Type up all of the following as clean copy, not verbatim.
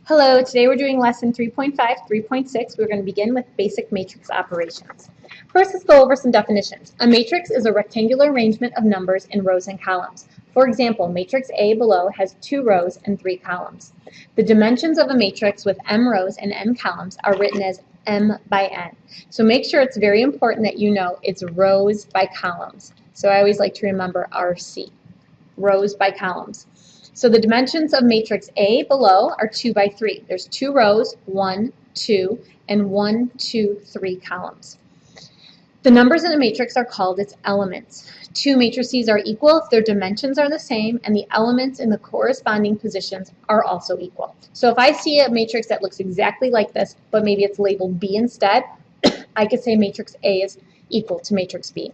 Hello, today we're doing lesson 3.5, 3.6. We're going to begin with basic matrix operations. First, let's go over some definitions. A matrix is a rectangular arrangement of numbers in rows and columns. For example, matrix A below has 2 rows and 3 columns. The dimensions of a matrix with m rows and n columns are written as m by n. So make sure it's very important that you know it's rows by columns. So I always like to remember RC, rows by columns. So the dimensions of matrix A below are 2 by 3. There's 2 rows, 1, 2, and 1, 2, 3 columns. The numbers in a matrix are called its elements. 2 matrices are equal if their dimensions are the same and the elements in the corresponding positions are also equal. So if I see a matrix that looks exactly like this, but maybe it's labeled B instead, I could say matrix A is equal to matrix B.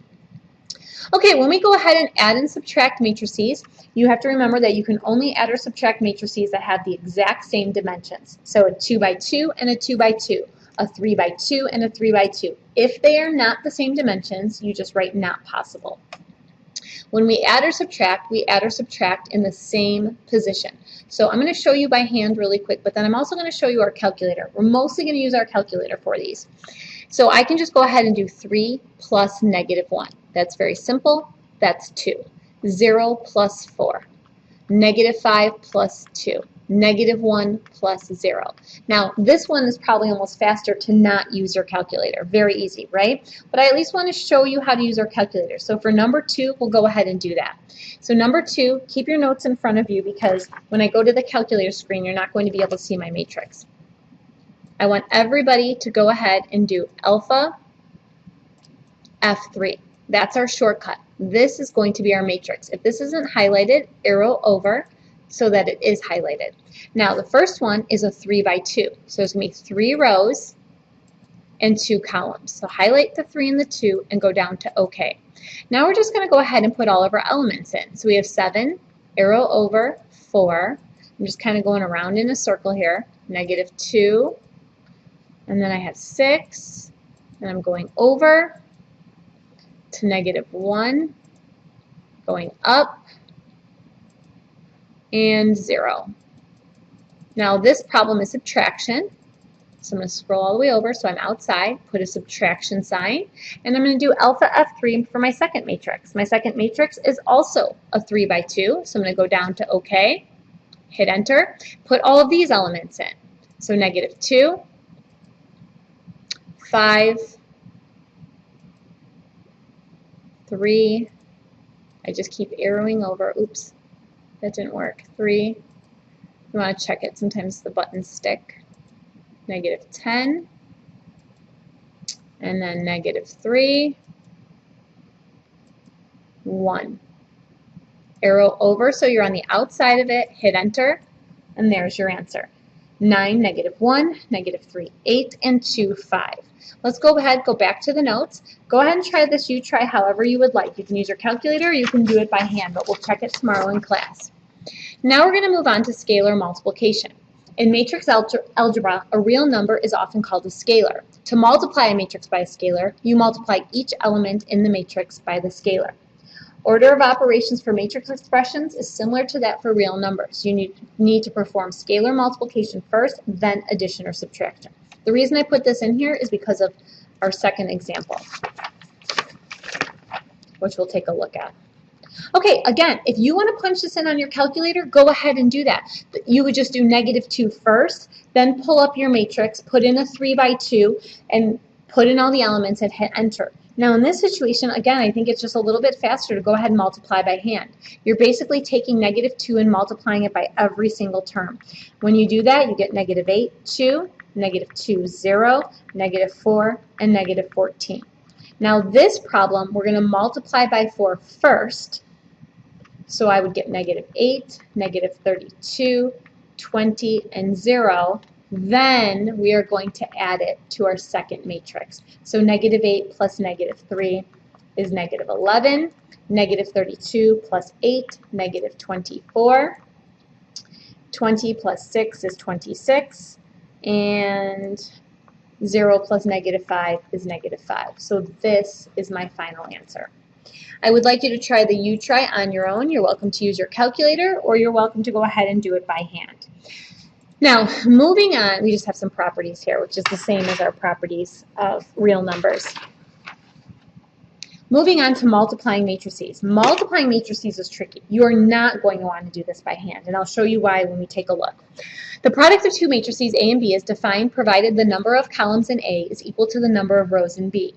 Okay, when we go ahead and add and subtract matrices, you have to remember that you can only add or subtract matrices that have the exact same dimensions. So a 2 by 2 and a 2 by 2, a 3 by 2 and a 3 by 2. If they are not the same dimensions, you just write not possible. When we add or subtract in the same position. So I'm going to show you by hand really quick, but then I'm also going to show you our calculator. We're mostly going to use our calculator for these. So I can just go ahead and do 3 plus negative 1. That's very simple. That's 2. 0 plus 4. Negative 5 plus 2. Negative 1 plus 0. Now, this one is probably almost faster to not use your calculator. Very easy, right? But I at least want to show you how to use our calculator. So for number 2, we'll go ahead and do that. So number 2, keep your notes in front of you because when I go to the calculator screen, you're not going to be able to see my matrix. I want everybody to go ahead and do alpha F3. That's our shortcut. This is going to be our matrix. If this isn't highlighted, arrow over so that it is highlighted. Now the first one is a 3 by 2. So it's going to be 3 rows and 2 columns. So highlight the 3 and the 2 and go down to OK. Now we're just going to go ahead and put all of our elements in. So we have 7, arrow over, 4. I'm just kind of going around in a circle here. Negative 2. And then I have 6. And I'm going over to negative 1, going up, and 0. Now this problem is subtraction, so I'm going to scroll all the way over so I'm outside, put a subtraction sign, and I'm going to do alpha F3 for my second matrix. My second matrix is also a 3 by 2, so I'm going to go down to OK, hit enter, put all of these elements in. So negative 2, 5, 3, I just keep arrowing over, oops, that didn't work, 3, you want to check it, sometimes the buttons stick, negative 10, and then negative 3, 1. Arrow over so you're on the outside of it, hit enter, and there's your answer. 9, negative 1, negative 3, 8, and 2, 5. Let's go ahead, go back to the notes. Go ahead and try this. You try however you would like. You can use your calculator or you can do it by hand, but we'll check it tomorrow in class. Now we're going to move on to scalar multiplication. In matrix algebra, a real number is often called a scalar. To multiply a matrix by a scalar, you multiply each element in the matrix by the scalar. Order of operations for matrix expressions is similar to that for real numbers. You need to perform scalar multiplication first, then addition or subtraction. The reason I put this in here is because of our second example, which we'll take a look at. Okay, again, if you want to punch this in on your calculator, go ahead and do that. You would just do negative 2 first, then pull up your matrix, put in a 3 by 2, and put in all the elements and hit enter. Now in this situation, again, I think it's just a little bit faster to go ahead and multiply by hand. You're basically taking negative 2 and multiplying it by every single term. When you do that, you get negative 8, 2, negative 2, 0, negative 4, and negative 14. Now this problem, we're going to multiply by 4 first. So I would get negative 8, negative 32, 20, and 0. Then we are going to add it to our second matrix. So negative 8 plus negative 3 is negative 11. Negative 32 plus 8, negative 24. 20 plus 6 is 26. And 0 plus negative 5 is negative 5. So this is my final answer. I would like you to try the U-try on your own. You're welcome to use your calculator or you're welcome to go ahead and do it by hand. Now, moving on, we just have some properties here, which is the same as our properties of real numbers. Moving on to multiplying matrices. Multiplying matrices is tricky. You are not going to want to do this by hand, and I'll show you why when we take a look. The product of two matrices, A and B, is defined provided the number of columns in A is equal to the number of rows in B.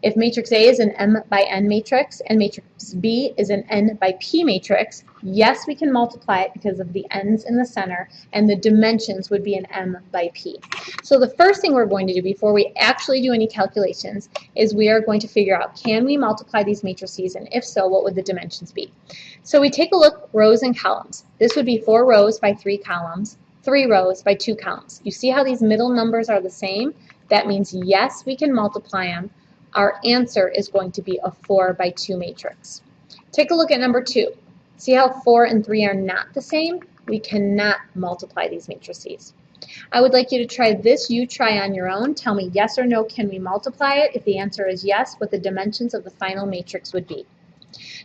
If matrix A is an M by N matrix and matrix B is an N by P matrix, yes, we can multiply it because of the N's in the center, and the dimensions would be an M by P. So the first thing we're going to do before we actually do any calculations is we are going to figure out, can we multiply these matrices, and if so, what would the dimensions be? So we take a look, rows and columns. This would be 4 rows by 3 columns, 3 rows by 2 columns. You see how these middle numbers are the same? That means yes, we can multiply them. Our answer is going to be a 4 by 2 matrix. Take a look at number 2. See how 4 and 3 are not the same? We cannot multiply these matrices. I would like you to try this. You try on your own. Tell me yes or no, can we multiply it? If the answer is yes, what the dimensions of the final matrix would be.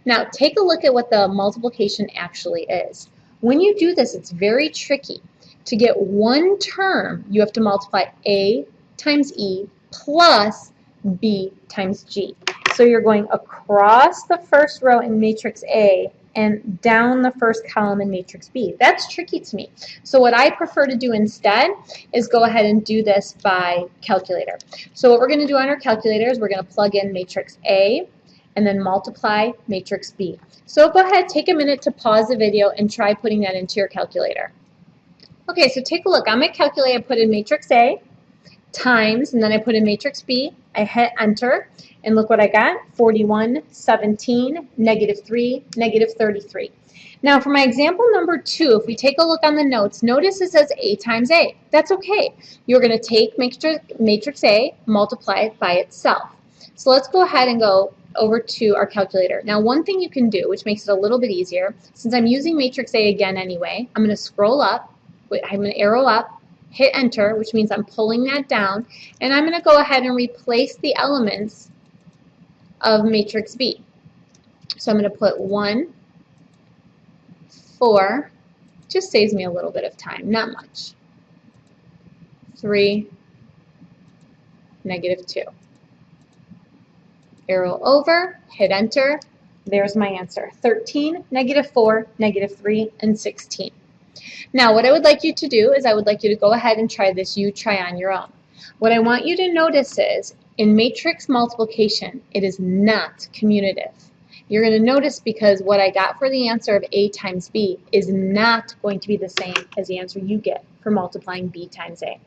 Now take a look at what the multiplication actually is. When you do this, it's very tricky. To get one term, you have to multiply A times E plus B times G. So you're going across the first row in matrix A and down the first column in matrix B. That's tricky to me. So what I prefer to do instead is go ahead and do this by calculator. So what we're going to do on our calculator is we're going to plug in matrix A and then multiply matrix B. So go ahead, take a minute to pause the video and try putting that into your calculator. Okay, so take a look. On my calculator, I put in matrix A times, and then I put in matrix B. I hit enter, and look what I got, 41, 17, -3, -33. Now for my example number 2, if we take a look on the notes, notice it says A times A. That's okay. You're going to take matrix A, multiply it by itself. So let's go ahead and go over to our calculator. Now one thing you can do, which makes it a little bit easier, since I'm using matrix A again anyway, I'm going to scroll up, I'm going to arrow up, hit enter, which means I'm pulling that down, and I'm going to go ahead and replace the elements of matrix B. So I'm going to put 1, 4, just saves me a little bit of time, not much, 3, -2. Arrow over, hit enter, there's my answer, 13, -4, -3, and 16. Now what I would like you to do is I would like you to go ahead and try this. You try on your own. What I want you to notice is in matrix multiplication, it is not commutative. You're going to notice because what I got for the answer of A times B is not going to be the same as the answer you get for multiplying B times A.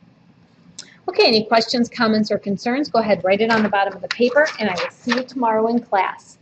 Okay, any questions, comments, or concerns? Go ahead, write it on the bottom of the paper, and I will see you tomorrow in class.